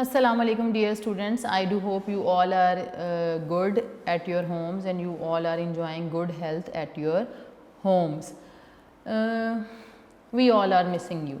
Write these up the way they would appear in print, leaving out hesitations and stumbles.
Assalamu alaikum dear students. I do hope you all are good at your homes and you all are enjoying good health at your homes. We all are missing you.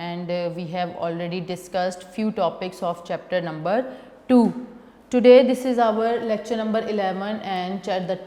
and we have already discussed few topics of chapter number 2. Today this is our lecture number 11 and the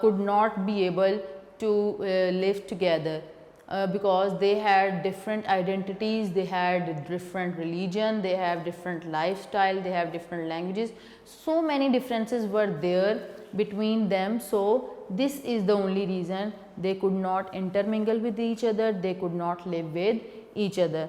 could not be able to live together because they had different identities, they had different religion, they have different lifestyle, they have different languages. So many differences were there between them. So this is the only reason they could not intermingle with each other, they could not live with each other.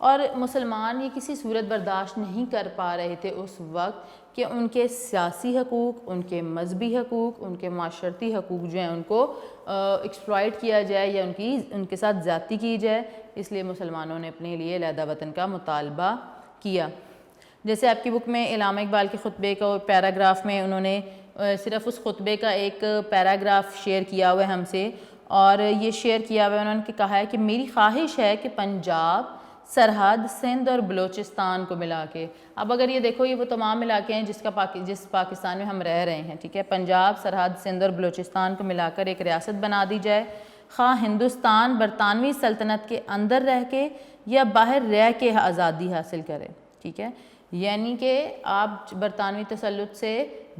اور مسلمان یہ کسی صورت برداشت نہیں کر پا رہے تھے اس وقت کہ ان کے سیاسی حقوق، ان کے مذہبی حقوق، ان کے معاشرتی حقوق جو ہیں ان کو ایکسپلائٹ کیا جائے یا ان کے ساتھ زیادتی کی جائے. اس لیے مسلمانوں نے اپنے لیے علیحدہ وطن کا مطالبہ کیا. جیسے آپ کی بک میں علامہ اقبال کے خطبے کا پیراگراف میں انہوں نے صرف اس خطبے کا ایک پیراگراف شیئر کیا ہوا ہے ہم سے، اور یہ شیئر کیا ہوا ہے انہوں نے کہا ہے کہ میری خواہش ہے کہ پنجاب سرحد سندھ اور بلوچستان کو ملا کے، اب اگر یہ دیکھو یہ وہ تمام علاقے ہیں جس پاکستان میں ہم رہ رہے ہیں، ٹھیک ہے، پنجاب سرحد سندھ اور بلوچستان کو ملا کر ایک ریاست بنا دی جائے، خواہ ہندوستان برطانوی سلطنت کے اندر رہ کے یا باہر رہ کے آزادی حاصل کرے. ٹھیک ہے، یعنی کہ آپ برطانوی تسلط سے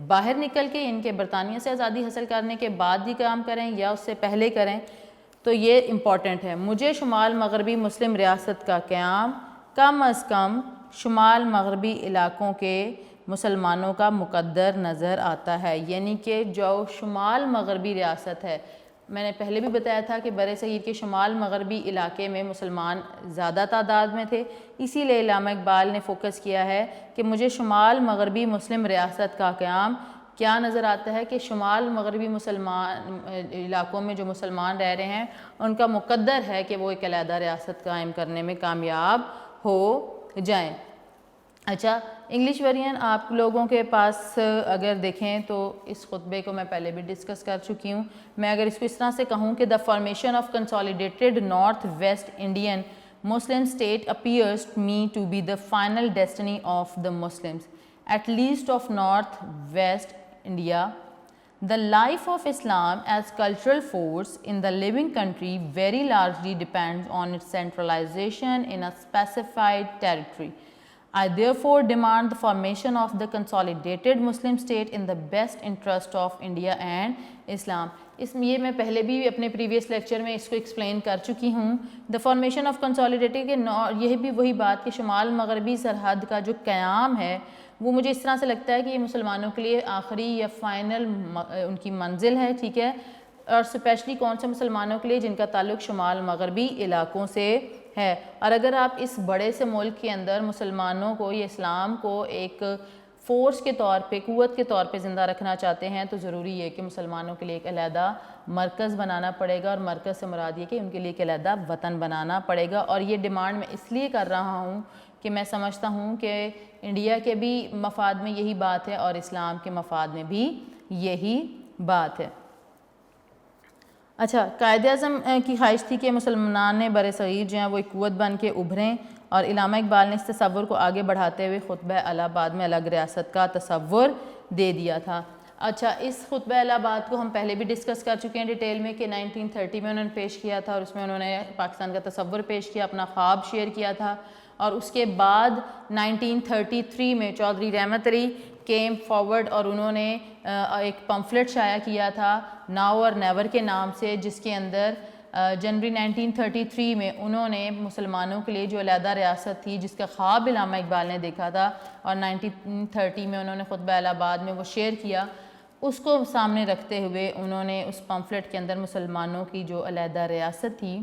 باہر نکل کے ان کے برطانیہ سے آزادی حاصل کرنے کے بعد ہی کام کریں یا اس سے پہلے کریں. تو یہ امپورٹنٹ ہے. مجھے شمال مغربی مسلم ریاست کا قیام کم از کم شمال مغربی علاقوں کے مسلمانوں کا مقدر نظر آتا ہے. یعنی کہ جو شمال مغربی ریاست ہے، میں نے پہلے بھی بتایا تھا کہ بر صغیر کے شمال مغربی علاقے میں مسلمان زیادہ تعداد میں تھے، اسی لیے علامہ اقبال نے فوکس کیا ہے کہ مجھے شمال مغربی مسلم ریاست کا قیام کیا نظر آتا ہے کہ شمال مغربی مسلمان علاقوں میں جو مسلمان رہ رہے ہیں ان کا مقدر ہے کہ وہ ایک علیحدہ ریاست قائم کرنے میں کامیاب ہو جائیں. اچھا، انگلش ورژن آپ لوگوں کے پاس اگر دیکھیں تو اس خطبے کو میں پہلے بھی ڈسکس کر چکی ہوں. میں اگر اس کو اس طرح سے کہوں کہ the formation of consolidated north west Indian Muslim state appears me to be the final destiny of the Muslims at least of north west India. The life of Islam as cultural force in the living country very largely depends on its centralization in a specified territory. I therefore demand the formation of the consolidated Muslim state in the best interest of India and Islam. یہ میں پہلے بھی اپنے previous lecture میں اس کو explain کر چکی ہوں. دا فارمیشن آف کنسالیڈیٹڈ کہ یہ بھی وہی بات کہ شمال مغربی سرحد کا جو قیام ہے وہ مجھے اس طرح سے لگتا ہے کہ یہ مسلمانوں کے لیے آخری یا فائنل ان کی منزل ہے. ٹھیک ہے، اور اسپیشلی کون سے مسلمانوں کے لیے جن کا تعلق شمال مغربی علاقوں سے ہے. اور اگر آپ اس بڑے سے ملک کے اندر مسلمانوں کو یا اسلام کو ایک فورس کے طور پہ، قوت کے طور پہ زندہ رکھنا چاہتے ہیں تو ضروری ہے کہ مسلمانوں کے لیے ایک علیحدہ مرکز بنانا پڑے گا، اور مرکز سے مراد یہ کہ ان کے لیے ایک علیحدہ وطن بنانا پڑے گا. اور یہ ڈیمانڈ میں اس لیے کر رہا ہوں کہ میں سمجھتا ہوں کہ انڈیا کے بھی مفاد میں یہی بات ہے اور اسلام کے مفاد میں بھی یہی بات ہے. اچھا، قائد اعظم کی خواہش تھی کہ مسلمان بر صغیر جو ہیں وہ ایک قوت بن کے ابھریں، اور علامہ اقبال نے اس تصور کو آگے بڑھاتے ہوئے خطبہ الہ آباد میں الگ ریاست کا تصور دے دیا تھا. اچھا، اس خطبہ الہ آباد کو ہم پہلے بھی ڈسکس کر چکے ہیں ڈیٹیل میں کہ 1930 میں انہوں نے پیش کیا تھا، اور اس میں انہوں نے پاکستان کا تصور پیش کیا، اپنا خواب شیئر کیا تھا. اور اس کے بعد 1933 میں چودھری رحمت علی کیم فارورڈ اور انہوں نے ایک پمفلٹ شائع کیا تھا ناؤ اور نیور کے نام سے، جس کے اندر جنوری 1933 میں انہوں نے مسلمانوں کے لیے جو علیحدہ ریاست تھی جس کا خواب علامہ اقبال نے دیکھا تھا اور 1930 میں انہوں نے خطبہ الہ آباد میں وہ شیئر کیا، اس کو سامنے رکھتے ہوئے انہوں نے اس پمفلٹ کے اندر مسلمانوں کی جو علیحدہ ریاست تھی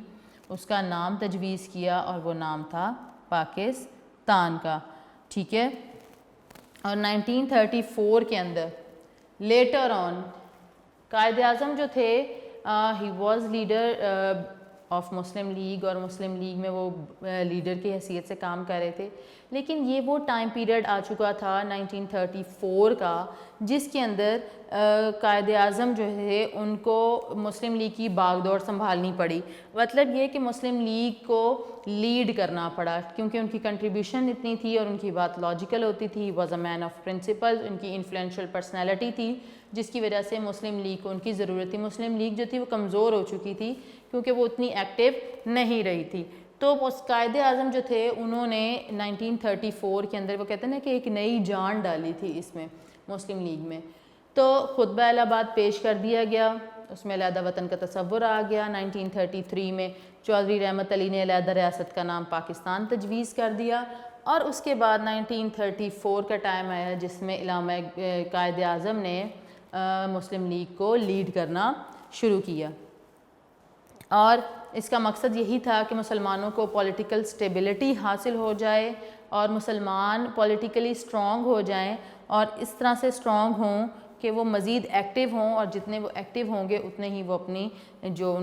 اس کا نام تجویز کیا، اور وہ نام تھا پاکستان کا. ٹھیک ہے، اور 1934 کے اندر لیٹر آن قائد اعظم جو تھے he was leader of Muslim league, اور مسلم لیگ میں وہ لیڈر کی حیثیت سے کام کر رہے تھے. لیکن یہ وہ ٹائم پیریڈ آ چکا تھا 1934 کا جس کے اندر قائد اعظم جو ہے ان کو مسلم لیگ کی باغ دوڑ سنبھالنی پڑی. مطلب یہ کہ مسلم لیگ کو لیڈ کرنا پڑا کیونکہ ان کی کنٹریبیوشن اتنی تھی اور ان کی بات لاجیکل ہوتی تھی. Was a man of principle, ان کی انفلوئنشل پرسنالٹی تھی جس کی وجہ سے مسلم لیگ کو ان کی ضرورت تھی. مسلم لیگ جو تھی وہ کمزور ہو چکی تھی کیونکہ وہ اتنی ایکٹیو نہیں رہی تھی. تو قائد اعظم جو تھے انہوں نے 1934 کے اندر وہ کہتے ہیں نا کہ ایک نئی جان ڈالی تھی اس میں مسلم لیگ میں. تو خطبہ الہ آباد پیش کر دیا گیا، اس میں علیحدہ وطن کا تصور آ گیا. 1933 میں چودھری رحمت علی نے علیحدہ ریاست کا نام پاکستان تجویز کر دیا، اور اس کے بعد 1934 کا ٹائم آیا جس میں علامہ قائد اعظم نے مسلم لیگ کو لیڈ کرنا شروع کیا. اور اس کا مقصد یہی تھا کہ مسلمانوں کو پولیٹیکل سٹیبلٹی حاصل ہو جائے اور مسلمان پولیٹیکلی اسٹرانگ ہو جائیں اور اس طرح سے اسٹرانگ ہوں کہ وہ مزید ایکٹیو ہوں اور جتنے وہ ایکٹیو ہوں گے اتنے ہی وہ اپنی جو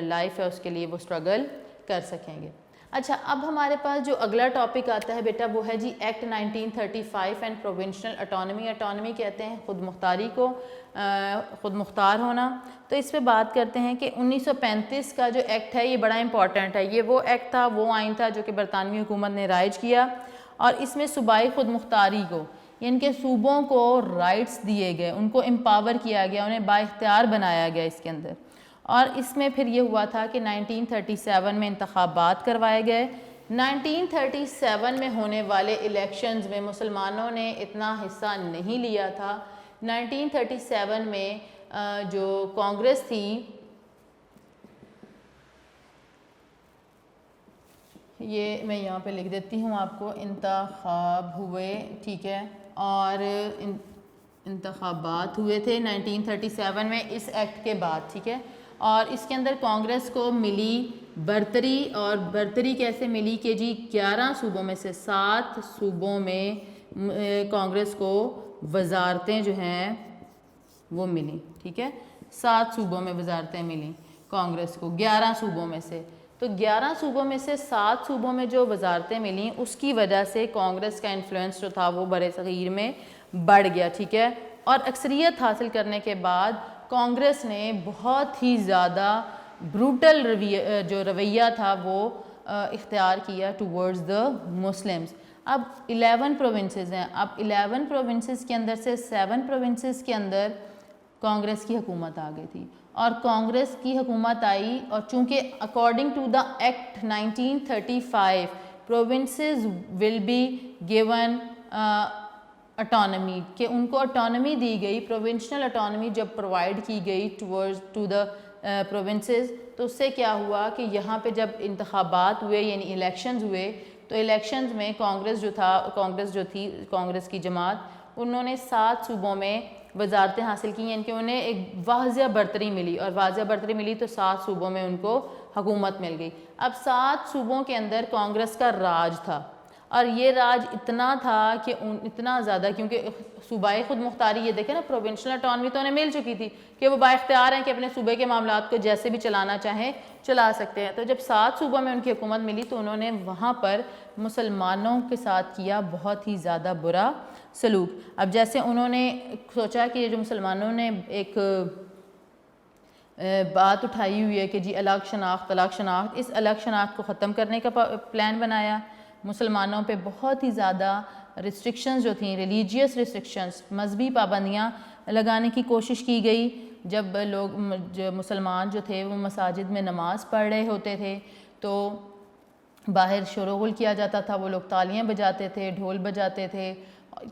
لائف ہے اس کے لیے وہ اسٹرگل کر سکیں گے. اچھا اب ہمارے پاس جو اگلا ٹاپک آتا ہے بیٹا وہ ہے جی act 1935 and provincial autonomy. Autonomy کہتے ہیں خود مختاری کو, خود مختار ہونا. تو اس پہ بات کرتے ہیں کہ 1935 کا جو ایکٹ ہے یہ بڑا امپورٹنٹ ہے. یہ وہ ایکٹ تھا, وہ آئین تھا جو کہ برطانوی حکومت نے رائج کیا اور اس میں صوبائی خود مختاری کو ان کے صوبوں کو رائٹس دیے گئے, ان کو امپاور کیا گیا, انہیں بااختیار بنایا گیا اس کے اندر. اور اس میں پھر یہ ہوا تھا کہ 1937 میں انتخابات کروائے گئے. 1937 میں ہونے والے الیکشنز میں مسلمانوں نے اتنا حصہ نہیں لیا تھا. 1937 میں جو کانگریس تھی یہ میں یہاں پہ لکھ دیتی ہوں آپ کو, انتخاب ہوئے, ٹھیک ہے, اور انتخابات ہوئے تھے 1937 میں اس ایکٹ کے بعد, ٹھیک ہے. اور اس کے اندر کانگریس کو ملی برتری, اور برتری کیسے ملی کہ جی 11 صوبوں میں سے 7 صوبوں میں کانگریس کو وزارتیں جو ہیں وہ ملیں, ٹھیک ہے. 7 صوبوں میں وزارتیں ملیں کانگریس کو 11 صوبوں میں سے. تو 11 صوبوں میں سے 7 صوبوں میں جو وزارتیں ملیں اس کی وجہ سے کانگریس کا انفلوئنس جو تھا وہ برِ صغیر میں بڑھ گیا, ٹھیک ہے. اور اکثریت حاصل کرنے کے بعد کانگریس نے بہت ہی زیادہ بروٹل جو رویہ تھا وہ اختیار کیا ٹورڈز دا مسلمز. اب 11 پروونسز ہیں. اب 11 پروونسز کے اندر سے 7 پروونسز کے اندر کانگریس کی حکومت آ گئی تھی اور کانگریس کی حکومت آئی, اور چونکہ according to the act 1935 provinces will be given autonomy, کہ ان کو اٹانومی دی گئی. پروونشنل اٹانومی جب پرووائڈ کی گئی ٹو دا پروونسز تو اس سے کیا ہوا کہ یہاں پہ جب انتخابات ہوئے یعنی الیکشنز ہوئے تو الیکشنز میں کانگریس جو تھی کانگریس کی جماعت, انہوں نے 7 صوبوں میں وزارتیں حاصل کی, یعنی کہ انہیں ایک واضح برتری ملی, اور واضح برتری ملی تو 7 صوبوں میں ان کو حکومت مل گئی. اب 7 صوبوں کے اندر کانگریس کا راج تھا, اور یہ راج اتنا تھا کہ اتنا زیادہ, کیونکہ صوبائی خود مختاری یہ دیکھیں نا, پروونشنل اٹانومی تو انہیں مل چکی تھی کہ وہ بااختیار ہیں کہ اپنے صوبے کے معاملات کو جیسے بھی چلانا چاہیں چلا سکتے ہیں. تو جب 7 صوبوں میں ان کی حکومت ملی تو انہوں نے وہاں پر مسلمانوں کے ساتھ کیا بہت ہی زیادہ برا سلوک. اب جیسے انہوں نے سوچا کہ جو مسلمانوں نے ایک بات اٹھائی ہوئی ہے کہ جی الگ شناخت, اس الگ شناخت کو ختم کرنے کا پلان بنایا. مسلمانوں پہ بہت ہی زیادہ ریسٹرکشنز جو تھیں, ریلیجیس ریسٹرکشنز, مذہبی پابندیاں لگانے کی کوشش کی گئی. جب جو مسلمان جو تھے وہ مساجد میں نماز پڑھ رہے ہوتے تھے تو باہر شور و غل کیا جاتا تھا, وہ لوگ تالیاں بجاتے تھے, ڈھول بجاتے تھے,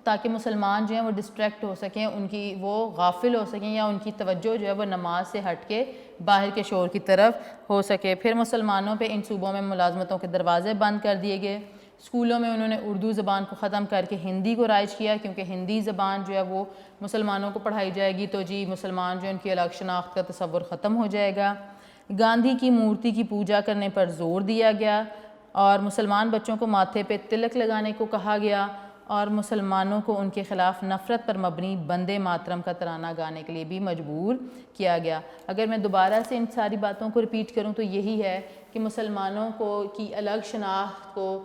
تاکہ مسلمان جو ہیں وہ ڈسٹریکٹ ہو سکیں, ان کی وہ غافل ہو سکیں, یا ان کی توجہ جو ہے وہ نماز سے ہٹ کے باہر کے شور کی طرف ہو سکے. پھر مسلمانوں پہ ان صوبوں میں ملازمتوں کے دروازے بند کر دیے گئے. اسکولوں میں انہوں نے اردو زبان کو ختم کر کے ہندی کو رائج کیا, کیونکہ ہندی زبان جو ہے وہ مسلمانوں کو پڑھائی جائے گی تو جی مسلمان جو ان کی الگ شناخت کا تصور ختم ہو جائے گا. گاندھی کی مورتی کی پوجا کرنے پر زور دیا گیا, اور مسلمان بچوں کو ماتھے پہ تلک لگانے کو کہا گیا, اور مسلمانوں کو ان کے خلاف نفرت پر مبنی بندے ماترم کا ترانہ گانے کے لیے بھی مجبور کیا گیا. اگر میں دوبارہ سے ان ساری باتوں کو ریپیٹ کروں تو یہی ہے کہ مسلمانوں کی الگ شناخت کو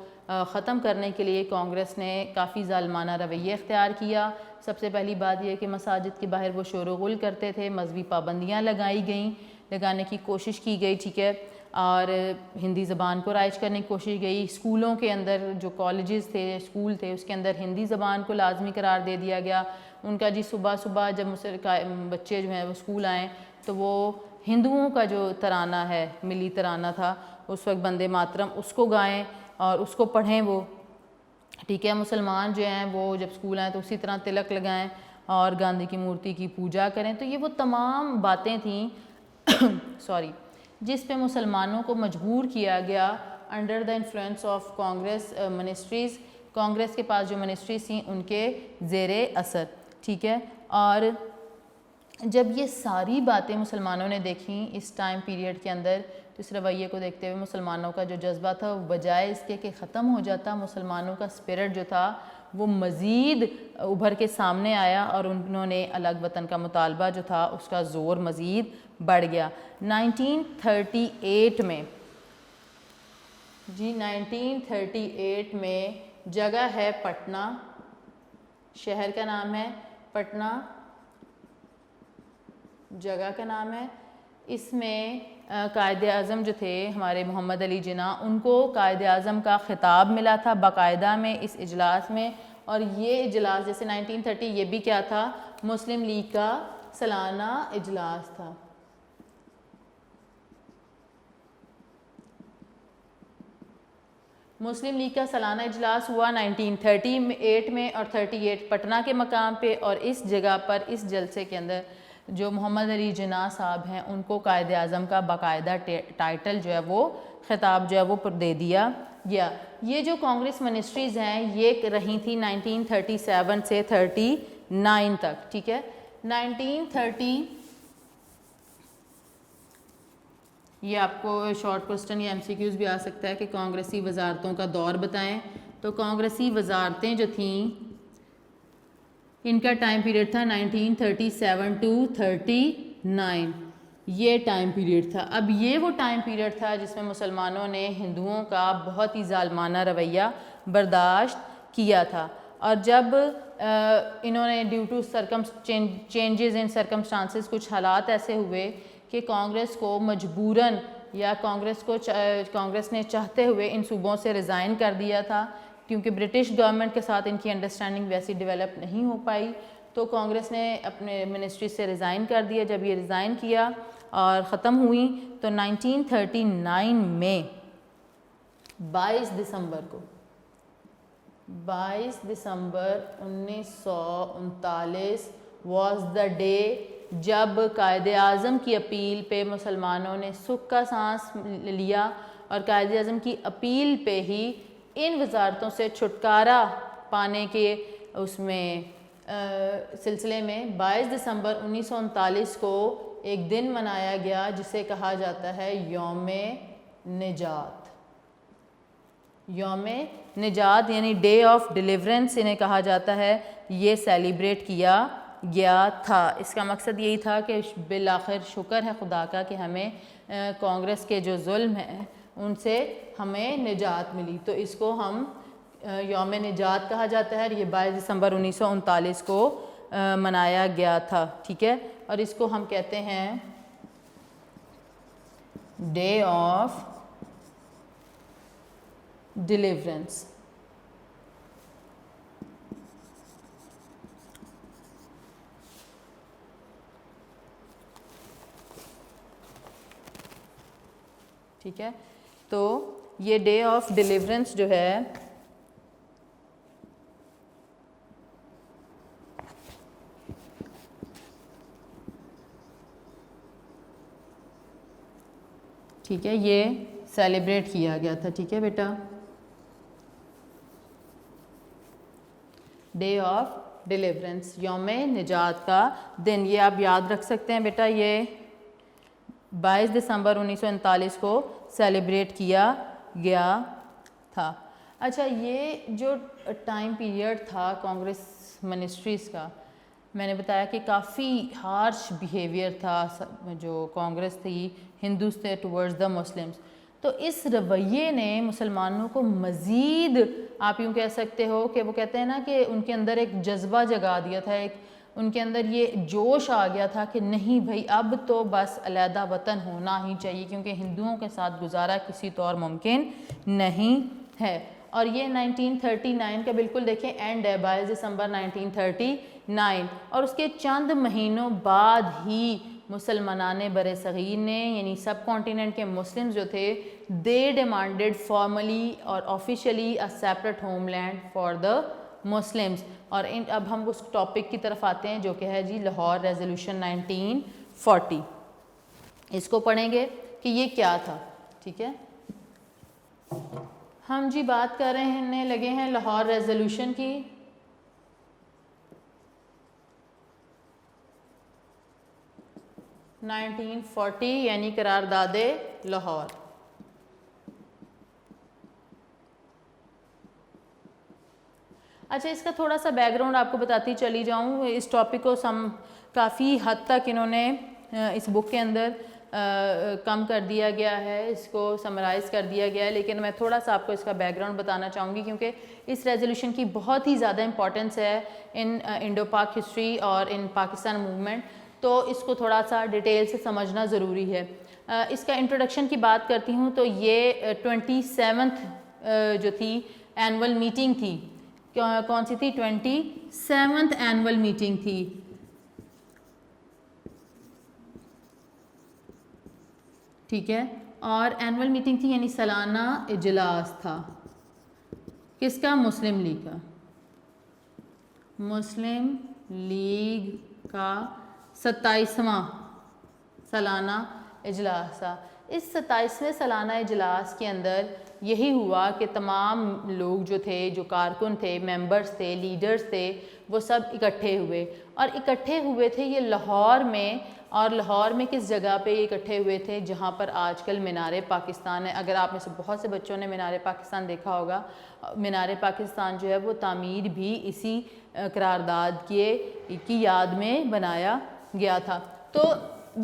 ختم کرنے کے لیے کانگریس نے کافی ظالمانہ رویہ اختیار کیا. سب سے پہلی بات یہ کہ مساجد کے باہر وہ شور و غل کرتے تھے, مذہبی پابندیاں لگانے کی کوشش کی گئی, ٹھیک ہے, اور ہندی زبان کو رائج کرنے کی کوشش گئی. اسکولوں کے اندر جو کالجز تھے, اسکول تھے, اس کے اندر ہندی زبان کو لازمی قرار دے دیا گیا. ان کا جی صبح جب بچے جو ہیں وہ اسکول آئیں تو وہ ہندوؤں کا جو ترانہ ہے, ملی ترانہ تھا اس وقت بندے ماترم, اس کو گائیں اور اس کو پڑھیں وہ, ٹھیک ہے. مسلمان جو ہیں وہ جب اسکول آئیں تو اسی طرح تلک لگائیں اور گاندھی کی مورتی کی پوجا کریں. تو یہ وہ تمام باتیں تھیں جس پہ مسلمانوں کو مجبور کیا گیا under the influence of Congress ministries. Congress کے پاس جو منسٹریز تھیں ان کے زیر اثر, ٹھیک ہے. اور جب یہ ساری باتیں مسلمانوں نے دیکھیں اس ٹائم پیریڈ کے اندر تو اس رویے کو دیکھتے ہوئے مسلمانوں کا جو جذبہ تھا وہ بجائے اس کے کہ ختم ہو جاتا، مسلمانوں کا اسپرٹ جو تھا وہ مزید ابھر کے سامنے آیا اور انہوں نے الگ وطن کا مطالبہ جو تھا اس کا زور مزید بڑھ گیا۔ 1938 میں 1938 میں جگہ ہے پٹنہ، شہر کا نام ہے پٹنہ، جگہ کا نام ہے، اس میں قائد اعظم جو تھے ہمارے محمد علی جناح، ان کو قائد اعظم کا خطاب ملا تھا باقاعدہ میں اس اجلاس میں، اور یہ اجلاس جیسے 1930 یہ بھی کیا تھا، مسلم لیگ کا سالانہ اجلاس تھا۔ مسلم لیگ کا سالانہ اجلاس ہوا 1938 میں اور 38 پٹنہ کے مقام پہ، اور اس جگہ پر اس جلسے کے اندر جو محمد علی جناح صاحب ہیں ان کو قائد اعظم کا باقاعدہ ٹائٹل جو ہے وہ خطاب جو ہے وہ دے دیا گیا۔ یہ جو کانگریس منسٹریز ہیں یہ رہی تھی 1937 سے 39 تک، ٹھیک ہے۔ 1930 یہ آپ کو شارٹ کوسچن یا MCQs بھی آ سکتا ہے کہ کانگریسی وزارتوں کا دور بتائیں، تو کانگریسی وزارتیں جو تھیں ان کا ٹائم پیریڈ تھا 1937 to 39، یہ ٹائم پیریڈ تھا۔ اب یہ وہ ٹائم پیریڈ تھا جس میں مسلمانوں نے ہندوؤں کا بہت ہی ظالمانہ رویہ برداشت کیا تھا، اور جب انہوں نے due to changes in circumstances کچھ حالات ایسے ہوئے کہ کانگریس کو مجبوراً یا کانگریس نے چاہتے ہوئے ان صوبوں سے ریزائن کر دیا تھا، کیونکہ برٹش گورنمنٹ کے ساتھ ان کی انڈرسٹینڈنگ ویسی ڈیولپ نہیں ہو پائی، تو کانگریس نے اپنے منسٹری سے ریزائن کر دیا۔ جب یہ ریزائن کیا اور ختم ہوئی تو 1939 میں 22 دسمبر 1939 واز دا ڈے جب قائد اعظم کی اپیل پہ مسلمانوں نے سکھ کا سانس لیا، اور قائد اعظم کی اپیل پہ ہی ان وزارتوں سے چھٹکارا پانے کے اس میں سلسلے میں 22 دسمبر 1939 کو ایک دن منایا گیا جسے کہا جاتا ہے یوم نجات۔ یوم نجات یعنی ڈے آف ڈیلیورنس انہیں کہا جاتا ہے، یہ سیلیبریٹ کیا گیا تھا۔ اس کا مقصد یہی تھا کہ بالآخر شکر ہے خدا کا کہ ہمیں کانگریس کے جو ظلم ہیں ان سے ہمیں نجات ملی، تو اس کو ہم یوم نجات کہا جاتا ہے، اور یہ 22 دسمبر 1939 کو منایا گیا تھا، ٹھیک ہے۔ اور اس کو ہم کہتے ہیں ڈے آف ڈیلیورنس۔ ٹھیک ہے، تو یہ ڈے آف ڈیلیورنس جو ہے ٹھیک ہے یہ سیلیبریٹ کیا گیا تھا، ٹھیک ہے بیٹا، ڈے آف ڈیلیورنس، یوم نجات کا دن، یہ آپ یاد رکھ سکتے ہیں بیٹا، یہ 22 دسمبر 1939 کو سیلیبریٹ کیا گیا تھا۔ اچھا، یہ جو ٹائم پیریڈ تھا کانگریس منسٹریز کا، میں نے بتایا کہ کافی ہارش بیہیویئر تھا جو کانگریس تھی ہندوز سے ٹورڈز دا مسلمز، تو اس رویے نے مسلمانوں کو مزید آپ یوں کہہ سکتے ہو کہ وہ کہتے ہیں نا کہ ان کے اندر ایک جذبہ جگا دیا تھا، ایک ان کے اندر یہ جوش آ گیا تھا کہ نہیں بھائی اب تو بس علیحدہ وطن ہونا ہی چاہیے، کیونکہ ہندوؤں کے ساتھ گزارا کسی طور ممکن نہیں ہے۔ اور یہ 1939 کا بالکل دیکھیں اینڈ ہے، 22 دسمبر 1939، اور اس کے چند مہینوں بعد ہی مسلمانان بر صغیر نے یعنی سب کانٹیننٹ کے مسلمز جو تھے دے ڈیمانڈڈ فارملی اور officially a separate homeland for the Muslims. اور اب ہم اس ٹاپک کی طرف آتے ہیں جو کہ ہے جی لاہور ریزولوشن 1940، اس کو پڑھیں گے کہ یہ کیا تھا، ٹھیک ہے۔ ہم جی بات کر رہے لگے ہیں لاہور ریزولوشن کی۔ 1940 یعنی قرارداد لاہور. اچھا اس کا تھوڑا سا بیک گراؤنڈ آپ کو بتاتی چلی جاؤں. اس ٹاپک کو کافی حد تک انہوں نے اس بک کے اندر کم کر دیا گیا ہے, اس کو سمرائز کر دیا گیا ہے, لیکن میں تھوڑا سا آپ کو اس کا بیک گراؤنڈ بتانا چاہوں گی کیونکہ اس ریزولوشن کی بہت ہی زیادہ امپورٹنس ہے ان انڈو پاک ہسٹری اور ان پاکستان موومنٹ, تو اس کو تھوڑا سا ڈیٹیل سے سمجھنا ضروری ہے. اس کا انٹروڈکشن کی بات کرتی ہوں تو یہ 27th جو تھی اینول میٹنگ تھی, کون سی تھی, 27th اینول میٹنگ تھی. ٹھیک ہے, اور اینول میٹنگ تھی یعنی سالانہ اجلاس تھا. کس کا؟ مسلم لیگ کا. مسلم لیگ کا 27واں سالانہ اجلاس تھا. اس 27ویں سالانہ اجلاس کے اندر یہی ہوا کہ تمام لوگ جو تھے, جو کارکن تھے, ممبرز تھے, لیڈرز تھے, وہ سب اکٹھے ہوئے, اور اکٹھے ہوئے تھے یہ لاہور میں. اور لاہور میں کس جگہ پہ یہ اکٹھے ہوئے تھے؟ جہاں پر آج کل مینار پاکستان ہے. اگر آپ میں سے بہت سے بچوں نے مینار پاکستان دیکھا ہوگا, مینار پاکستان جو ہے وہ تعمیر بھی اسی قرارداد کی یاد میں بنایا گیا تھا. تو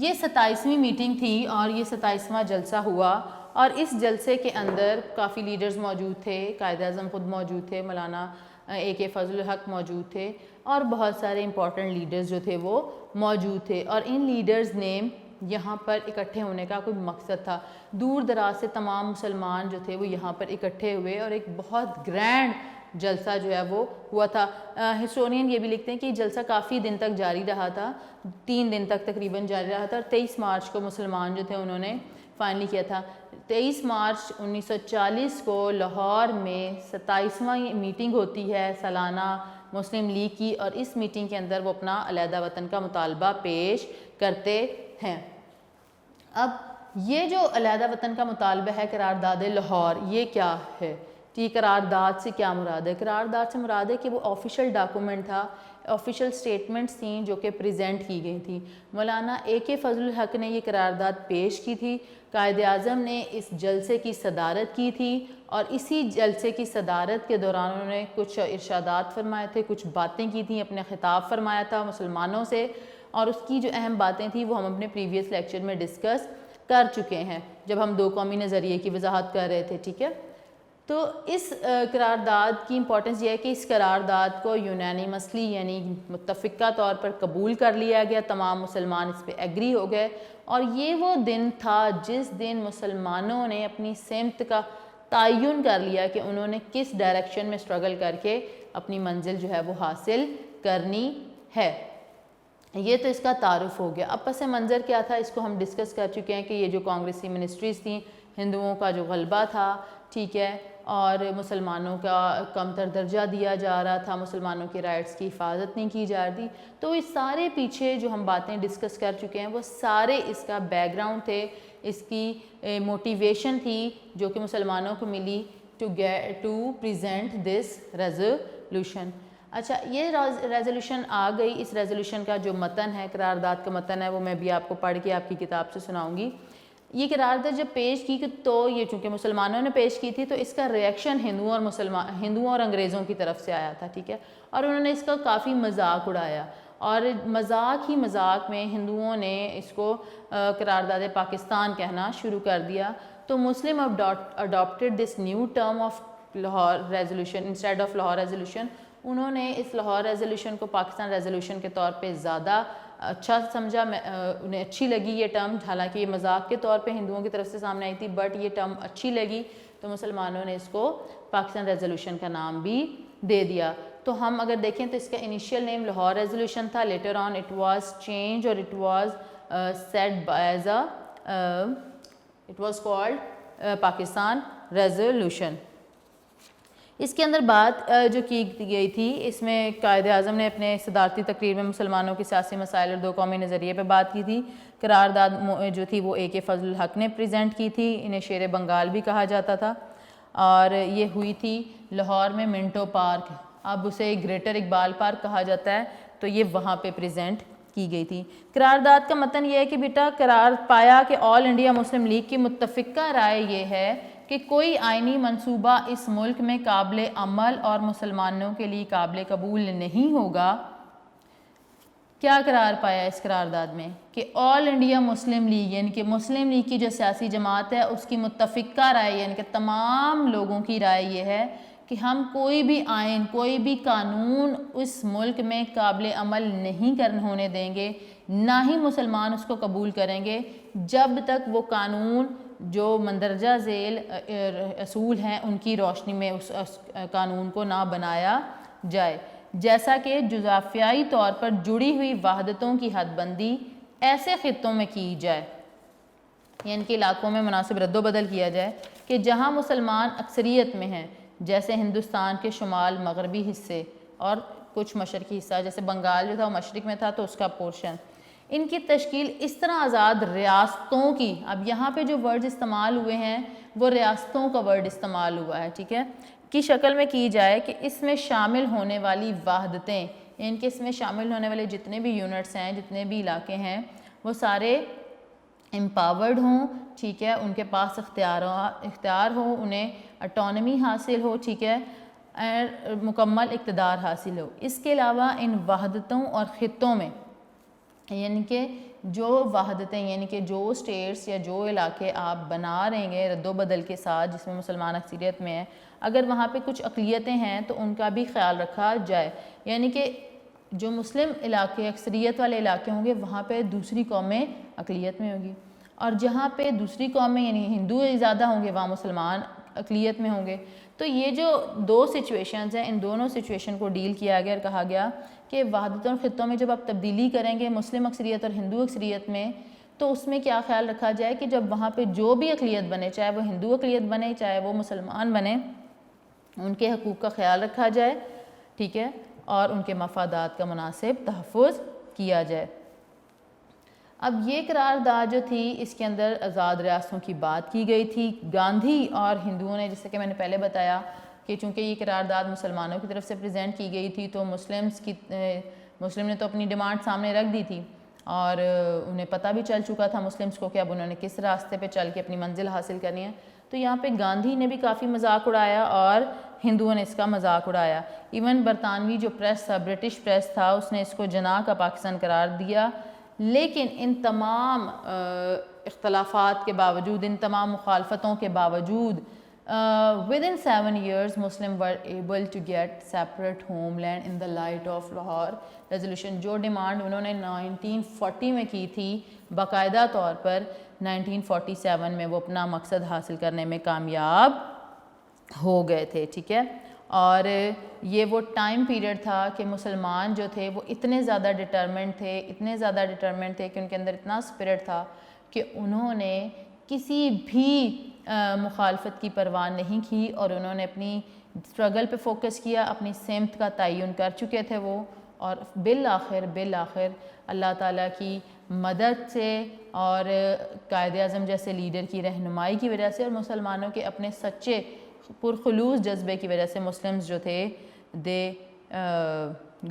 یہ 27ویں میٹنگ تھی اور یہ 27واں جلسہ ہوا, اور اس جلسے کے اندر کافی لیڈرز موجود تھے. قائد اعظم خود موجود تھے, مولانا AK فضل الحق موجود تھے, اور بہت سارے امپورٹنٹ لیڈرز جو تھے وہ موجود تھے. اور ان لیڈرز نے یہاں پر اکٹھے ہونے کا کوئی مقصد تھا. دور دراز سے تمام مسلمان جو تھے وہ یہاں پر اکٹھے ہوئے, اور ایک بہت گرینڈ جلسہ جو ہے وہ ہوا تھا. ہسٹورین یہ بھی لکھتے ہیں کہ یہ جلسہ کافی دن تک جاری رہا تھا, 3 دن تک تقریباً جاری رہا تھا, اور 23 مارچ کو مسلمان جو تھے انہوں نے فائنلی کیا تھا. 23 مارچ 1940 کو لاہور میں 27واں میٹنگ ہوتی ہے سالانہ مسلم لیگ کی, اور اس میٹنگ کے اندر وہ اپنا علیحدہ وطن کا مطالبہ پیش کرتے ہیں. اب یہ جو علیحدہ وطن کا مطالبہ ہے قرارداد لاہور, یہ کیا ہے؟ کہ قرارداد سے کیا مراد ہے؟ قرارداد سے مراد ہے کہ وہ آفیشیل ڈاکومنٹ تھا, آفیشیل سٹیٹمنٹس تھیں جو کہ پریزنٹ کی گئی تھیں. مولانا AK فضل الحق نے یہ قرارداد پیش کی تھی. قائد اعظم نے اس جلسے کی صدارت کی تھی, اور اسی جلسے کی صدارت کے دوران انہوں نے کچھ ارشادات فرمائے تھے, کچھ باتیں کی تھیں, اپنے خطاب فرمایا تھا مسلمانوں سے, اور اس کی جو اہم باتیں تھیں وہ ہم اپنے پریویس لیکچر میں ڈسکس کر چکے ہیں جب ہم 2 قومی نظریے کی وضاحت کر رہے تھے. ٹھیک ہے, تو اس قرارداد کی امپورٹنس یہ ہے کہ اس قرارداد کو یونینیمسلی یعنی متفقہ طور پر قبول کر لیا گیا, تمام مسلمان اس پہ ایگری ہو گئے, اور یہ وہ دن تھا جس دن مسلمانوں نے اپنی سمت کا تعین کر لیا کہ انہوں نے کس ڈائریکشن میں سٹرگل کر کے اپنی منزل جو ہے وہ حاصل کرنی ہے. یہ تو اس کا تعارف ہو گیا. اب پس منظر کیا تھا اس کو ہم ڈسکس کر چکے ہیں کہ یہ جو کانگریسی منسٹریز تھیں, ہندوؤں کا جو غلبہ تھا, ٹھیک ہے, اور مسلمانوں کا کمتر درجہ دیا جا رہا تھا, مسلمانوں کے رائٹس کی حفاظت نہیں کی جا رہی. تو اس سارے پیچھے جو ہم باتیں ڈسکس کر چکے ہیں وہ سارے اس کا بیک گراؤنڈ تھے, اس کی موٹیویشن تھی جو کہ مسلمانوں کو ملی ٹو پریزنٹ دس ریزولوشن. اچھا, یہ ریزولوشن آ گئی. اس ریزولوشن کا جو متن ہے, قرارداد کا متن ہے, وہ میں بھی آپ کو پڑھ کے آپ کی کتاب سے سناؤں گی. یہ قرارداد جب پیش کی تو یہ چونکہ مسلمانوں نے پیش کی تھی تو اس کا ریئیکشن ہندوؤں اور انگریزوں کی طرف سے آیا تھا. ٹھیک ہے, اور انہوں نے اس کا کافی مذاق اڑایا, اور مذاق میں ہندوؤں نے اس کو قرارداد پاکستان کہنا شروع کر دیا. تو مسلم adopted this new term of Lahore resolution instead of Lahore resolution. انہوں نے اس لاہور ریزولوشن کو پاکستان ریزولوشن کے طور پہ زیادہ اچھا سمجھا, انہیں اچھی لگی یہ ٹرم, حالانکہ یہ مذاق کے طور پہ ہندوؤں کی طرف سے سامنے آئی تھی, بٹ یہ ٹرم اچھی لگی تو مسلمانوں نے اس کو پاکستان ریزولوشن کا نام بھی دے دیا. تو ہم اگر دیکھیں تو اس کا انیشیل نیم لاہور ریزولوشن تھا, later on it was change اور it was set as it was called Pakistan resolution. اس کے اندر بات جو کی گئی تھی, اس میں قائد اعظم نے اپنے صدارتی تقریر میں مسلمانوں کے سیاسی مسائل اور 2 قومی نظریے پہ بات کی تھی. قرارداد جو تھی وہ AK فضل الحق نے پریزنٹ کی تھی, انہیں شیر بنگال بھی کہا جاتا تھا, اور یہ ہوئی تھی لاہور میں منٹو پارک, اب اسے گریٹر اقبال پارک کہا جاتا ہے, تو یہ وہاں پہ پریزنٹ کی گئی تھی۔ قرارداد کا متن یہ ہے کہ بیٹا قرار پایا کہ آل انڈیا مسلم لیگ کی متفقہ رائے یہ ہے کہ کوئی آئینی منصوبہ اس ملک میں قابل عمل اور مسلمانوں کے لیے قابل قبول نہیں ہوگا۔ کیا قرار پایا اس قرارداد میں کہ آل انڈیا مسلم لیگ یعنی کہ مسلم لیگ کی جو سیاسی جماعت ہے اس کی متفقہ رائے یعنی کہ تمام لوگوں کی رائے یہ ہے کہ ہم کوئی بھی آئین کوئی بھی قانون اس ملک میں قابل عمل نہیں ہونے دیں گے، نہ ہی مسلمان اس کو قبول کریں گے جب تک وہ قانون جو مندرجہ ذیل اصول ہیں ان کی روشنی میں اس قانون کو نہ بنایا جائے، جیسا کہ جغرافیائی طور پر جڑی ہوئی وحدتوں کی حد بندی ایسے خطوں میں کی جائے، یعنی کہ علاقوں میں مناسب رد و بدل کیا جائے کہ جہاں مسلمان اکثریت میں ہیں، جیسے ہندوستان کے شمال مغربی حصے اور کچھ مشرقی حصہ، جیسے بنگال جو تھا وہ مشرق میں تھا تو اس کا پورشن، ان کی تشکیل اس طرح آزاد ریاستوں کی، اب یہاں پہ جو ورڈز استعمال ہوئے ہیں وہ ریاستوں کا ورڈ استعمال ہوا ہے، ٹھیک ہے، کی شکل میں کی جائے کہ اس میں شامل ہونے والی وحدتیں یعنی کہ اس میں شامل ہونے والے جتنے بھی یونٹس ہیں جتنے بھی علاقے ہیں وہ سارے امپاورڈ ہوں، ٹھیک ہے، ان کے پاس اختیار ہو، انہیں اٹانومی حاصل ہو، ٹھیک ہے، مکمل اقتدار حاصل ہو۔ اس کے علاوہ ان وحدتوں اور خطوں میں یعنی کہ جو وحدتیں یعنی کہ جو اسٹیٹس یا جو علاقے آپ بنا رہیں گے رد و بدل کے ساتھ جس میں مسلمان اکثریت میں ہیں، اگر وہاں پہ کچھ اقلیتیں ہیں تو ان کا بھی خیال رکھا جائے، یعنی کہ جو مسلم علاقے اکثریت والے علاقے ہوں گے وہاں پہ دوسری قومیں اقلیت میں ہوں گی، اور جہاں پہ دوسری قومیں یعنی ہندو زیادہ ہوں گے وہاں مسلمان اقلیت میں ہوں گے۔ تو یہ جو دو سچویشنز ہیں ان دونوں سچویشن کو ڈیل کیا گیا اور کہا گیا کہ وحدتوں اور خطوں میں جب آپ تبدیلی کریں گے مسلم اکثریت اور ہندو اکثریت میں تو اس میں کیا خیال رکھا جائے کہ جب وہاں پہ جو بھی اقلیت بنے چاہے وہ ہندو اقلیت بنے چاہے وہ مسلمان بنے ان کے حقوق کا خیال رکھا جائے، ٹھیک ہے، اور ان کے مفادات کا مناسب تحفظ کیا جائے۔ اب یہ قرارداد جو تھی اس کے اندر آزاد ریاستوں کی بات کی گئی تھی۔ گاندھی اور ہندوؤں نے، جیسے کہ میں نے پہلے بتایا کہ چونکہ یہ قرارداد مسلمانوں کی طرف سے پریزنٹ کی گئی تھی تو مسلم نے تو اپنی ڈیمانڈ سامنے رکھ دی تھی اور انہیں پتہ بھی چل چکا تھا مسلمز کو کہ اب انہوں نے کس راستے پہ چل کے اپنی منزل حاصل کرنی ہے۔ تو یہاں پہ گاندھی نے بھی کافی مذاق اڑایا اور ہندوؤں نے اس کا مذاق اڑایا۔ ایون برطانوی جو پریس تھا، برٹش پریس تھا، اس نے اس کو جناح کا پاکستان قرار دیا، لیکن ان تمام اختلافات کے باوجود، ان تمام مخالفتوں کے باوجود within 7 years Muslims were able to get separate homeland in the light of Lahore resolution۔ جو ڈیمانڈ انہوں نے 1940 میں کی تھی باقاعدہ طور پر 1947 میں وہ اپنا مقصد حاصل کرنے میں کامیاب ہو گئے تھے، ٹھیک ہے۔ اور یہ وہ ٹائم پیریڈ تھا کہ مسلمان جو تھے وہ اتنے زیادہ ڈٹرمنٹ تھے کہ ان کے اندر اتنا اسپرٹ تھا کہ انہوں نے کسی بھی مخالفت کی پرواہ نہیں کی اور انہوں نے اپنی اسٹرگل پہ فوکس کیا، اپنی سمت کا تعین کر چکے تھے وہ، اور بالآخر اللہ تعالیٰ کی مدد سے اور قائد اعظم جیسے لیڈر کی رہنمائی کی وجہ سے اور مسلمانوں کے اپنے سچے پرخلوص جذبے کی وجہ سے مسلمز جو تھے they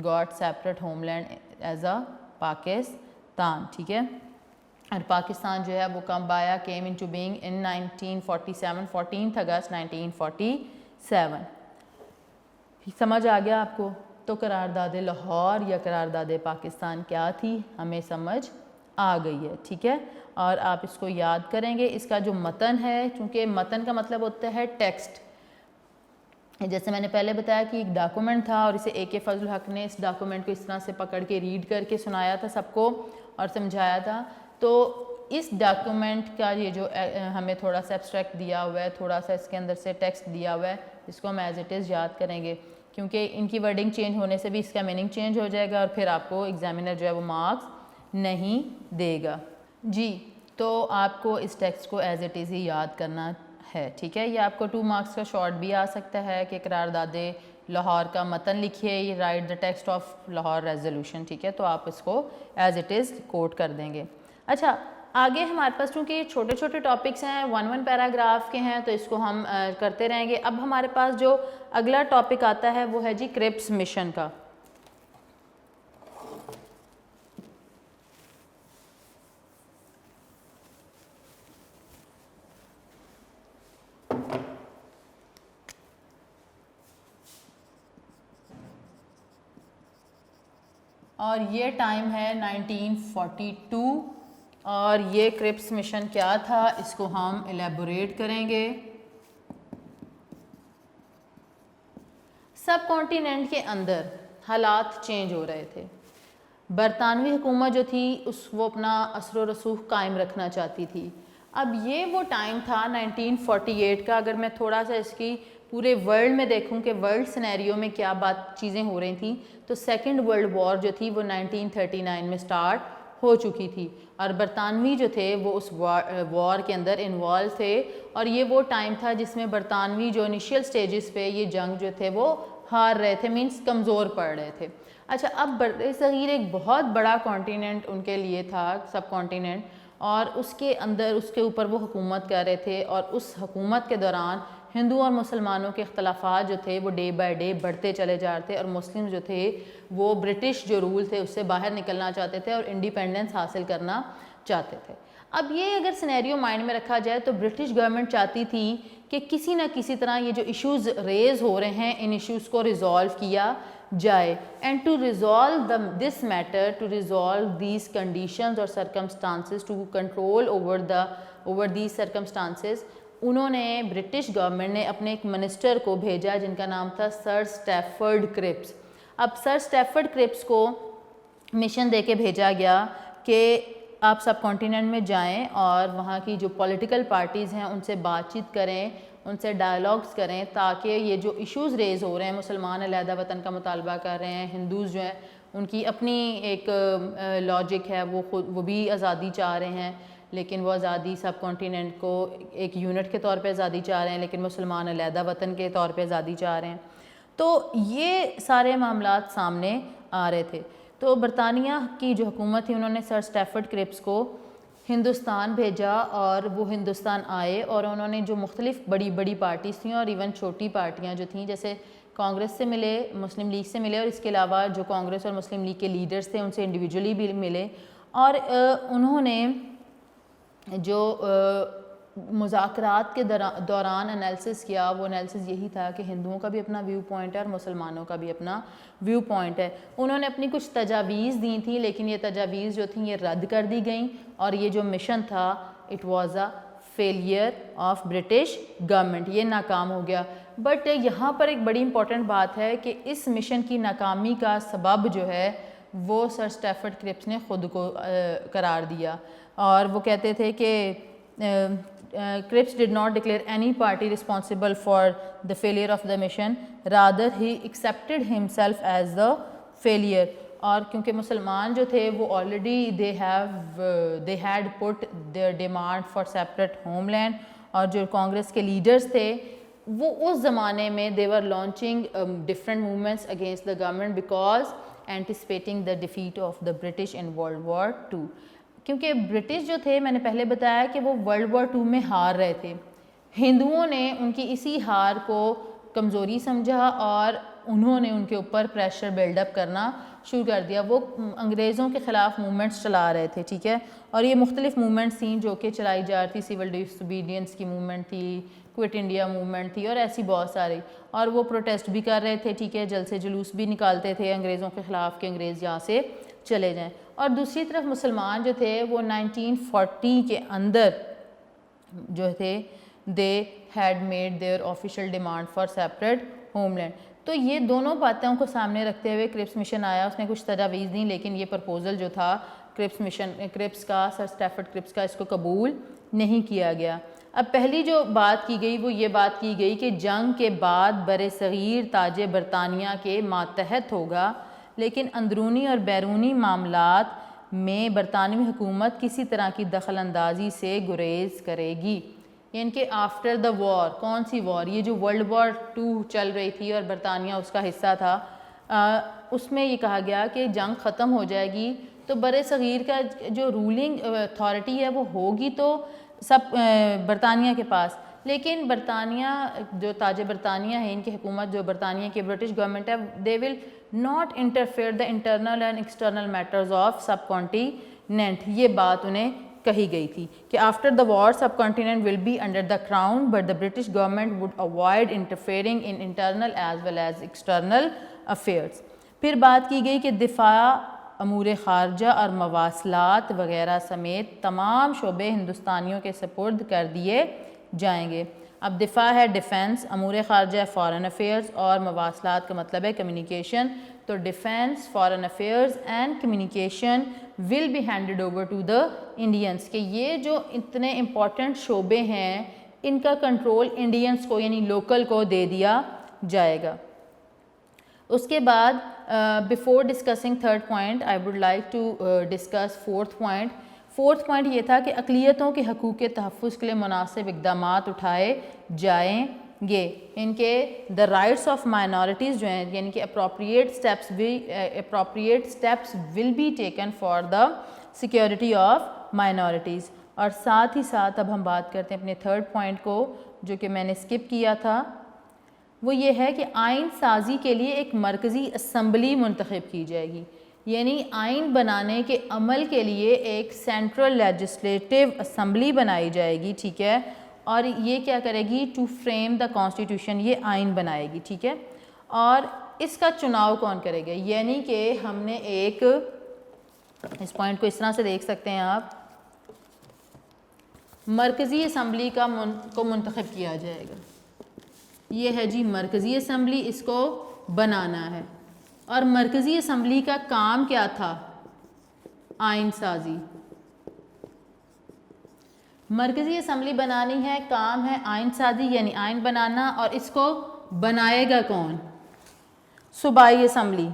got separate homeland as a Pakistan, ٹھیک ہے۔ اور پاکستان جو ہے وہ کب آیا، came into being in 1947 14 اگست 1947۔ سمجھ آ گیا آپ کو؟ تو قرارداد لاہور یا قرارداد پاکستان کیا تھی ہمیں سمجھ آ گئی ہے، ٹھیک ہے۔ اور آپ اس کو یاد کریں گے، اس کا جو متن ہے، چونکہ متن کا مطلب ہوتا ہے ٹیکسٹ، جیسے میں نے پہلے بتایا کہ ایک ڈاکومنٹ تھا اور اسے AK فضل الحق نے اس ڈاکومنٹ کو اس طرح سے پکڑ کے ریڈ کر کے سنایا تھا سب کو اور سمجھایا تھا۔ تو اس ڈاکومنٹ کا یہ جو ہمیں تھوڑا سا ایبسٹریکٹ دیا ہوا ہے، تھوڑا سا اس کے اندر سے ٹیکسٹ دیا ہوا ہے، اس کو ہم ایز اٹ از یاد کریں گے کیونکہ ان کی ورڈنگ چینج ہونے سے بھی اس کا میننگ چینج ہو جائے گا اور پھر آپ کو ایگزامینر جو ہے وہ مارکس نہیں دے گا۔ جی، تو آپ کو اس ٹیکسٹ کو ایز اٹ از ہی یاد کرنا ہے، ٹھیک ہے۔ یہ آپ کو 2 مارکس کا شارٹ بھی آ سکتا ہے کہ قرارداد لاہور کا متن لکھیے، یہ right the text of Lahore resolution, ٹھیک ہے، تو آپ اس کو ایز اٹ از کوٹ کر دیں گے۔ اچھا، آگے ہمارے پاس چونکہ یہ چھوٹے چھوٹے ٹاپکس ہیں 1 پیراگراف کے ہیں تو اس کو ہم کرتے رہیں گے۔ اب ہمارے پاس جو اگلا ٹاپک آتا ہے وہ ہے جی کرپس مشن کا۔ اور یہ ٹائم ہے 1942 اور یہ کرپس مشن کیا تھا اس کو ہم ایلیبوریٹ کریں گے. سب کانٹیننٹ کے اندر حالات چینج ہو رہے تھے. برطانوی حکومت جو تھی وہ اپنا اثر و رسوخ قائم رکھنا چاہتی تھی. اب یہ وہ ٹائم تھا 1948 کا. اگر میں تھوڑا سا اس کی پورے ورلڈ میں دیکھوں کہ ورلڈ سینیریو میں کیا چیزیں ہو رہی تھیں تو سیکنڈ ورلڈ وار جو تھی وہ 1939 میں سٹارٹ ہو چکی تھی اور برطانوی جو تھے وہ اس وار کے اندر انوالو تھے. اور یہ وہ ٹائم تھا جس میں برطانوی جو انیشیل سٹیجز پہ یہ جنگ جو تھے وہ ہار رہے تھے, مینس کمزور پڑ رہے تھے. اچھا, اب بر صغیر ایک بہت بڑا کانٹیننٹ ان کے لیے تھا, سب کانٹیننٹ, اور اس کے اندر اس کے اوپر وہ حکومت کر رہے تھے. اور اس حکومت کے دوران ہندو اور مسلمانوں کے اختلافات جو تھے وہ ڈے بائی ڈے بڑھتے چلے جا رہے تھے اور مسلم جو تھے وہ برٹش جو رول تھے اس سے باہر نکلنا چاہتے تھے اور انڈیپینڈنس حاصل کرنا چاہتے تھے. اب یہ اگر سینیریو مائنڈ میں رکھا جائے تو برٹش گورنمنٹ چاہتی تھی کہ کسی نہ کسی طرح یہ جو ایشوز ریز ہو رہے ہیں ان ایشوز کو ریزالو کیا جائے. And to resolve this matter, to resolve these conditions اور circumstances, to control over these circumstances, انہوں نے برٹش گورنمنٹ نے اپنے ایک منسٹر کو بھیجا جن کا نام تھا سر اسٹیفرڈ کرپس. اب سر اسٹیفرڈ کرپس کو مشن دے کے بھیجا گیا کہ آپ سب کانٹیننٹ میں جائیں اور وہاں کی جو پولیٹیکل پارٹیز ہیں ان سے بات چیت کریں, ان سے ڈائلاگس کریں تاکہ یہ جو ایشوز ریز ہو رہے ہیں, مسلمان علیحدہ وطن کا مطالبہ کر رہے ہیں, ہندوز جو ہیں ان کی اپنی ایک لاجک ہے, وہ بھی آزادی چاہ رہے ہیں لیکن وہ آزادی سب کانٹیننٹ کو ایک یونٹ کے طور پہ آزادی چاہ رہے ہیں, لیکن مسلمان علیحدہ وطن کے طور پہ آزادی چاہ رہے ہیں. تو یہ سارے معاملات سامنے آ رہے تھے. تو برطانیہ کی جو حکومت تھی انہوں نے سر اسٹیفرڈ کرپس کو ہندوستان بھیجا اور وہ ہندوستان آئے اور انہوں نے جو مختلف بڑی بڑی پارٹیز تھیں اور ایون چھوٹی پارٹیاں جو تھیں جیسے کانگریس سے ملے, مسلم لیگ سے ملے, اور اس کے علاوہ جو کانگریس اور مسلم لیگ کے لیڈرز تھے ان سے انڈیویجولی بھی ملے, اور انہوں نے جو مذاکرات کے دوران انالیسس کیا وہ انالیسس یہی تھا کہ ہندوؤں کا بھی اپنا ویو پوائنٹ ہے اور مسلمانوں کا بھی اپنا ویو پوائنٹ ہے. انہوں نے اپنی کچھ تجاویز دی تھیں لیکن یہ تجاویز جو تھیں یہ رد کر دی گئیں اور یہ جو مشن تھا it was a failure of British government, یہ ناکام ہو گیا. بٹ یہاں پر ایک بڑی امپورٹنٹ بات ہے کہ اس مشن کی ناکامی کا سبب جو ہے وہ سر اسٹیفرڈ کرپس نے خود کو قرار دیا اور وہ کہتے تھے کہ Cripps did not declare any party responsible for the failure of the mission, rather he accepted himself as the failure. اور کیونکہ مسلمان جو تھے وہ already they had put their demand for separate homeland, اور جو کانگریس کے لیڈرز تھے وہ اس زمانے میں they were launching different movements against the government because anticipating the defeat of the British in World War II. کیونکہ برٹش جو تھے میں نے پہلے بتایا کہ وہ ورلڈ وار 2 میں ہار رہے تھے. ہندوؤں نے ان کی اسی ہار کو کمزوری سمجھا اور انہوں نے ان کے اوپر پریشر بلڈ اپ کرنا شروع کر دیا. وہ انگریزوں کے خلاف موومنٹس چلا رہے تھے, ٹھیک ہے, اور یہ مختلف موومنٹس تھیں جو کہ چلائی جا رہی تھی. سول ڈس اوبیڈینس کی موومنٹ تھی, کوئٹ انڈیا موومنٹ تھی اور ایسی بہت ساری, اور وہ پروٹیسٹ بھی کر رہے تھے, ٹھیک ہے, جلسے جلوس بھی نکالتے تھے انگریزوں کے خلاف کہ انگریز یہاں سے چلے جائیں. اور دوسری طرف مسلمان جو تھے وہ 1940 کے اندر جو تھے they had made their official demand for separate homeland. تو یہ دونوں باتوں کو سامنے رکھتے ہوئے کرپس مشن آیا. اس نے کچھ تجاویز دیں لیکن یہ پرپوزل جو تھا کرپس کا, سر اسٹیفرڈ کرپس کا, اس کو قبول نہیں کیا گیا. اب پہلی جو بات کی گئی وہ یہ بات کی گئی کہ جنگ کے بعد بر صغیر تاج برطانیہ کے ماتحت ہوگا, لیکن اندرونی اور بیرونی معاملات میں برطانوی حکومت کسی طرح کی دخل اندازی سے گریز کرے گی. یعنی کہ آفٹر دا وار, کون سی وار, یہ جو ورلڈ وار 2 چل رہی تھی اور برطانیہ اس کا حصہ تھا, اس میں یہ کہا گیا کہ جنگ ختم ہو جائے گی تو بر صغیر کا جو رولنگ اتھارٹی ہے وہ ہوگی تو سب برطانیہ کے پاس, لیکن برطانیہ جو تاج برطانیہ ہے, ان کی حکومت جو برطانیہ کی برٹش گورنمنٹ ہے, they will not interfere the internal and external matters of subcontinent. یہ بات انہیں کہی گئی تھی کہ after the war subcontinent will be under the crown but the British government would avoid interfering in internal as well as external affairs. پھر بات کی گئی کہ دفاع امور خارجہ اور مواصلات وغیرہ سمیت تمام شعبے ہندوستانیوں کے سپرد کر دیے جائیں گے۔ اب دفاع ہے ڈیفنس، امور خارجہ فارن افیئرز اور مواصلات کا مطلب ہے کمیونیکیشن، تو defence, foreign affairs and communication will be handed over to the Indians, کہ یہ جو اتنے امپورٹنٹ شعبے ہیں ان کا کنٹرول انڈینس کو یعنی لوکل کو دے دیا جائے گا۔ اس کے بعد before discussing third point I would like to discuss fourth point یہ تھا کہ اقلیتوں کے حقوق کے تحفظ کے لیے مناسب اقدامات اٹھائے جائیں گے، ان کے دا رائٹس آف مائنورٹیز جو ہیں یعنی کہ appropriate steps will be taken for the security of minorities. اور ساتھ ہی ساتھ اب ہم بات کرتے ہیں اپنے تھرڈ پوائنٹ کو جو کہ میں نے اسکپ کیا تھا، وہ یہ ہے کہ آئین سازی کے لیے ایک مرکزی اسمبلی منتخب کی جائے گی، یعنی آئین بنانے کے عمل کے لیے ایک سینٹرل لیجسلیٹو اسمبلی بنائی جائے گی، ٹھیک ہے، اور یہ کیا کرے گی؟ ٹو فریم دا کانسٹیٹیوشن، یہ آئین بنائے گی، ٹھیک ہے۔ اور اس کا چناؤ کون کرے گا؟ یعنی کہ ہم نے ایک اس پوائنٹ کو اس طرح سے دیکھ سکتے ہیں آپ، مرکزی اسمبلی کو منتخب کیا جائے گا، یہ ہے جی مرکزی اسمبلی، اس کو بنانا ہے۔ اور مرکزی اسمبلی کا کام کیا تھا؟ آئین سازی۔ مرکزی اسمبلی بنانی ہے، کام ہے آئین سازی یعنی آئین بنانا، اور اس کو بنائے گا کون؟ صوبائی اسمبلی،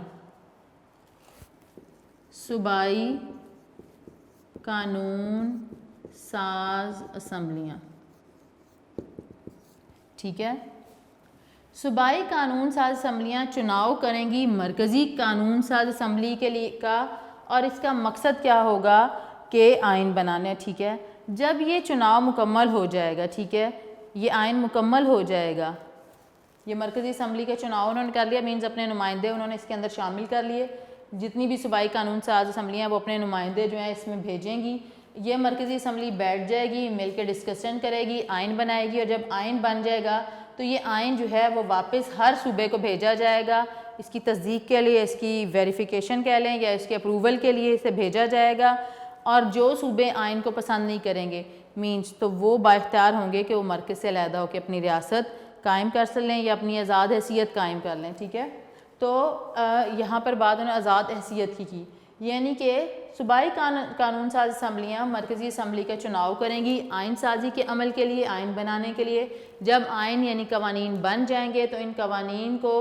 صوبائی قانون ساز اسمبلیاں، ٹھیک ہے۔ صوبائی قانون ساز اسمبلیاں چناؤ کریں گی مرکزی قانون ساز اسمبلی کے لیے کا، اور اس کا مقصد کیا ہوگا کہ آئین بنانا ہے، ٹھیک ہے۔ جب یہ چناؤ مکمل ہو جائے گا، ٹھیک ہے، یہ آئین مکمل ہو جائے گا، یہ مرکزی اسمبلی کا چناؤ انہوں نے کر لیا، مینز اپنے نمائندے انہوں نے اس کے اندر شامل کر لیے، جتنی بھی صوبائی قانون ساز اسمبلیاں وہ اپنے نمائندے جو ہیں اس میں بھیجیں گی، یہ مرکزی اسمبلی بیٹھ جائے گی، مل کے ڈسکشن کرے گی، آئین بنائے گی، اور جب آئین بن جائے گا تو یہ آئین جو ہے وہ واپس ہر صوبے کو بھیجا جائے گا، اس کی تصدیق کے لیے، اس کی ویریفیکیشن کہہ لیں یا اس کے اپروول کے لیے اسے بھیجا جائے گا، اور جو صوبے آئین کو پسند نہیں کریں گے مینز تو وہ بااختیار ہوں گے کہ وہ مرکز سے علیحدہ ہو کے اپنی ریاست قائم کر لیں یا اپنی آزاد حیثیت قائم کر لیں، ٹھیک ہے۔ تو یہاں پر بات انہوں نے آزاد حیثیت کی، یعنی کہ صوبائی قانون ساز اسمبلیاں مرکزی اسمبلی کا چناؤ کریں گی آئین سازی کے عمل کے لیے، آئین بنانے کے لیے۔ جب آئین یعنی قوانین بن جائیں گے تو ان قوانین کو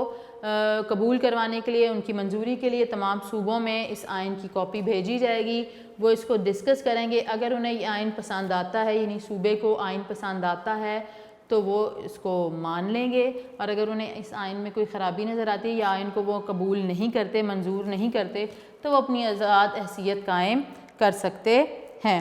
قبول کروانے کے لیے، ان کی منظوری کے لیے تمام صوبوں میں اس آئین کی کاپی بھیجی جائے گی، وہ اس کو ڈسکس کریں گے، اگر انہیں یہ آئین پسند آتا ہے یعنی صوبے کو آئین پسند آتا ہے تو وہ اس کو مان لیں گے، اور اگر انہیں اس آئین میں کوئی خرابی نظر آتی ہے یا آئین کو وہ قبول نہیں کرتے، منظور نہیں کرتے، تو وہ اپنی آزاد حیثیت قائم کر سکتے ہیں۔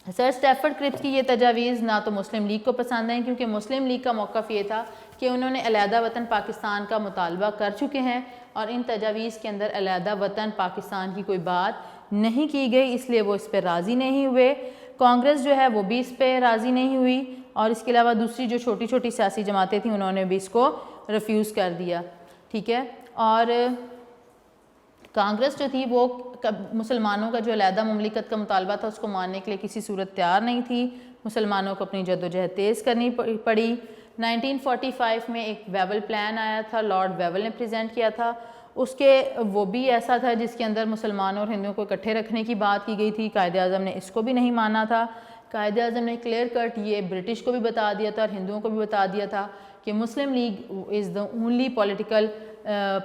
سر اسٹیفرڈ کرپس کی یہ تجاویز نہ تو مسلم لیگ کو پسند ہیں، کیونکہ مسلم لیگ کا موقف یہ تھا کہ انہوں نے علیحدہ وطن پاکستان کا مطالبہ کر چکے ہیں، اور ان تجاویز کے اندر علیحدہ وطن پاکستان کی کوئی بات نہیں کی گئی، اس لیے وہ اس پہ راضی نہیں ہوئے۔ کانگریس جو ہے وہ بھی اس پہ راضی نہیں ہوئی، اور اس کے علاوہ دوسری جو چھوٹی چھوٹی سیاسی جماعتیں تھیں انہوں نے بھی اس کو ریفیوز کر دیا، ٹھیک ہے۔ اور کانگریس جو تھی وہ مسلمانوں کا جو علیحدہ مملکت کا مطالبہ تھا اس کو ماننے کے لیے کسی صورت تیار نہیں تھی، مسلمانوں کو اپنی جدوجہد تیز کرنی پڑی۔ 1945 میں ایک ویول پلان آیا تھا، لارڈ ویول نے پریزنٹ کیا تھا، اس کے وہ بھی ایسا تھا جس کے اندر مسلمانوں اور ہندوؤں کو اکٹھے رکھنے کی بات کی گئی تھی، قائد اعظم نے اس کو بھی نہیں مانا تھا۔ قائد اعظم نے کلیئر کٹ یہ برٹش کو بھی بتا دیا تھا اور ہندوؤں کو بھی بتا دیا تھا کہ Muslim League is the only political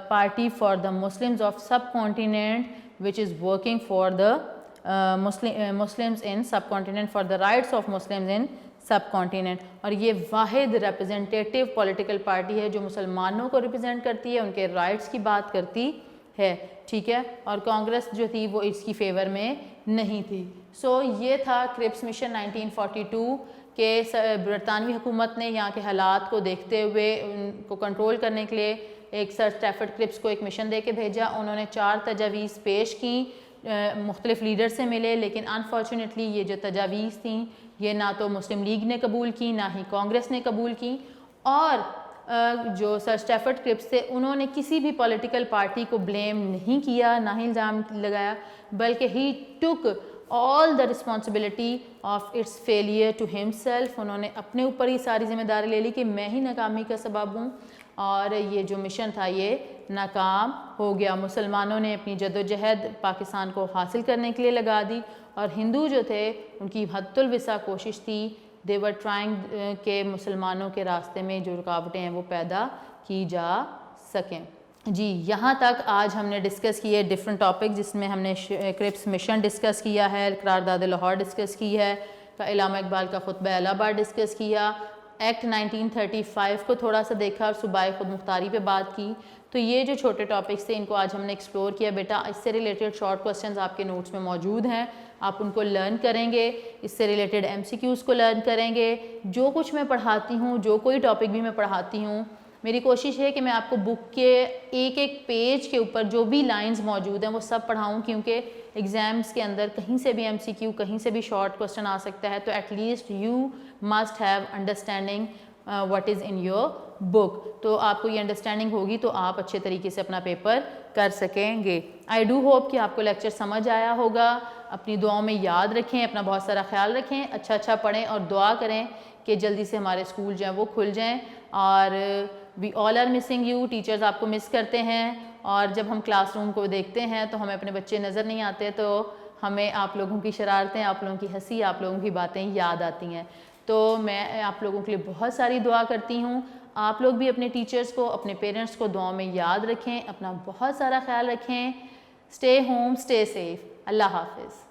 party for the Muslims of subcontinent which is working for the Muslims in subcontinent, for the rights of Muslims in subcontinent, اور یہ واحد ریپرزینٹیٹیو پولیٹیکل پارٹی ہے جو مسلمانوں کو ریپرزینٹ کرتی ہے، ان کے رائٹس کی بات کرتی ہے، ٹھیک ہے۔ اور کانگریس جو تھی وہ اس کی فیور میں نہیں تھی۔ سو یہ تھا کرپس مشن 1942 کہ برطانوی حکومت نے یہاں کے حالات کو دیکھتے ہوئے ان کو کنٹرول کرنے کے لیے ایک سر اسٹیفرڈ کرپس کو ایک مشن دے کے بھیجا، انہوں نے 4 تجاویز پیش کی، مختلف لیڈر سے ملے، لیکن انفارچونیٹلی یہ جو تجاویز تھیں یہ نہ تو مسلم لیگ نے قبول کی، نہ ہی کانگریس نے قبول کی، اور جو سر اسٹیفرڈ کرپس تھے انہوں نے کسی بھی پولیٹیکل پارٹی کو بلیم نہیں کیا، نہ ہی الزام لگایا، بلکہ he took all the responsibility of its failure to himself. انہوں نے اپنے اوپر ہی ساری ذمہ داری لے لی کہ میں ہی ناکامی کا سبب ہوں، اور یہ جو مشن تھا یہ ناکام ہو گیا. مسلمانوں نے اپنی جدوجہد پاکستان کو حاصل کرنے کے لیے لگا دی، اور ہندو جو تھے ان کی حد الوسع کوشش تھی، دے ور ٹرائنگ کہ مسلمانوں کے راستے میں جو رکاوٹیں ہیں وہ پیدا کی جا سکیں. جی یہاں تک آج ہم نے ڈسکس کیے ڈفرینٹ ٹاپک، جس میں ہم نے کرپس مشن ڈسکس کیا ہے، قرارداد لاہور ڈسکس کی ہے، علامہ اقبال کا خطبہ الہ آباد ڈسکس کیا، ایکٹ 1935 کو تھوڑا سا دیکھا اور صوبائی خود مختاری پہ بات کی. تو یہ جو چھوٹے ٹاپکس تھے ان کو آج ہم نے ایکسپلور کیا. بیٹا اس سے ریلیٹڈ شارٹ کوسچنز آپ کے نوٹس میں موجود ہیں، آپ ان کو لرن کریں گے، اس سے ریلیٹڈ MCQs کو لرن کریں گے. جو کچھ میں پڑھاتی ہوں، جو کوئی ٹاپک بھی میں پڑھاتی ہوں، میری کوشش ہے کہ میں آپ کو بک کے ایک ایک پیج کے اوپر جو بھی لائنز موجود ہیں وہ سب پڑھاؤں، کیونکہ ایگزامس کے اندر کہیں سے بھی MCQ، کہیں سے بھی شارٹ کوسچن آ سکتا ہے. تو at least you must have understanding what is in your book. تو آپ کو یہ انڈرسٹینڈنگ ہوگی تو آپ اچھے طریقے سے اپنا پیپر کر سکیں گے. آئی ڈو ہوپ کہ آپ کو لیکچر سمجھ آیا ہوگا. اپنی دعاؤں میں یاد رکھیں، اپنا بہت سارا خیال رکھیں، اچھا پڑھیں اور دعا کریں کہ جلدی سے ہمارے اسکول جو ہیں وہ کھل جائیں. اور وی آل آر مسنگ یو، ٹیچرز آپ کو مس کرتے ہیں، اور جب ہم کلاس روم کو دیکھتے ہیں تو ہمیں اپنے بچے نظر نہیں آتے، تو ہمیں آپ لوگوں کی شرارتیں، آپ لوگوں کی ہنسی، آپ لوگوں کی باتیں یاد آتی ہیں. تو میں آپ لوگوں کے لیے بہت ساری دعا کرتی ہوں. آپ لوگ بھی اپنے ٹیچرز کو، اپنے پیرنٹس کو دعاؤں میں یاد رکھیں، اپنا بہت سارا خیال رکھیں. Stay home, stay safe. اللہ حافظ.